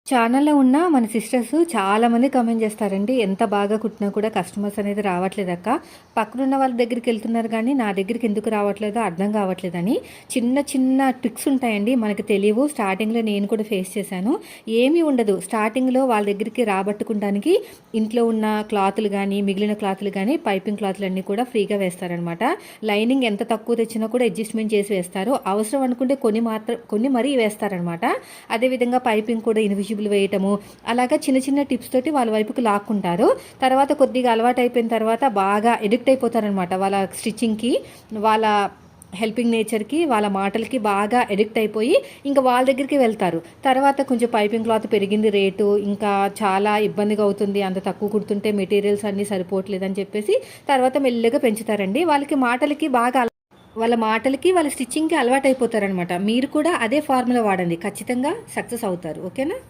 ఛానల్‌లో ఉన్న మన సిస్టర్స్ చాలామంది కామెంట్ చేస్తారండి. ఎంత బాగా కుట్టినా కూడా కస్టమర్స్ అనేది రావట్లేదక్క. పక్కనున్న వాళ్ళ దగ్గరికెళ్తున్నారు గానీ, నా దగ్గరికి ఎందుకు రావట్లేదో అర్థం కావట్లేదని. చిన్న చిన్న ట్రిక్స్ ఉంటాయండి. మనకు తెలియవు. స్టార్టింగ్‌లో నేను కూడా ఫేస్ చేశాను. ఏమీ ఉండదు. స్టార్టింగ్‌లో వాళ్ళ దగ్గరికి రాబట్టుకుంటానికి ఇంట్లో ఉన్న క్లాతులు గానీ, మిగిలిన క్లాతులు గానీ, పైపింగ్ క్లాతులన్నీ కూడా ఫ్రీగా వేస్తారనమాట. లైనింగ్ ఎంత తక్కువ తెచ్చినా కూడా అడ్జస్ట్‌మెంట్ చేసి వేస్తారు. అవసరం అనుకుంటే కొన్ని మరీ వేస్తారనమాట. అదేవిధంగా పైపింగ్ కూడా వేయటము అలాగా చిన్న చిన్న టిప్స్ తోటి వాళ్ళ వైపుకి లాక్కుంటారు. తర్వాత కొద్దిగా అలవాటు అయిపోయిన తర్వాత బాగా ఎడిక్ట్ అయిపోతారనమాట. వాళ్ళ స్టిచ్చింగ్కి, వాళ్ళ హెల్పింగ్ నేచర్కి, వాళ్ళ మాటలకి బాగా ఎడిక్ట్ అయిపోయి ఇంకా వాళ్ళ దగ్గరికి వెళ్తారు. తర్వాత కొంచెం పైపింగ్ క్లాత్ పెరిగింది రేటు, ఇంకా చాలా ఇబ్బందిగా అవుతుంది, అంత తక్కువ కుడుతుంటే మెటీరియల్స్ అన్నీ సరిపోవట్లేదని చెప్పేసి తర్వాత మెల్లగా పెంచుతారండి. వాళ్ళ మాటలకి వాళ్ళ స్టిచ్చింగ్కి అలవాటు అయిపోతారనమాట. మీరు కూడా అదే ఫార్ములా వాడండి, ఖచ్చితంగా సక్సెస్ అవుతారు. ఓకేనా?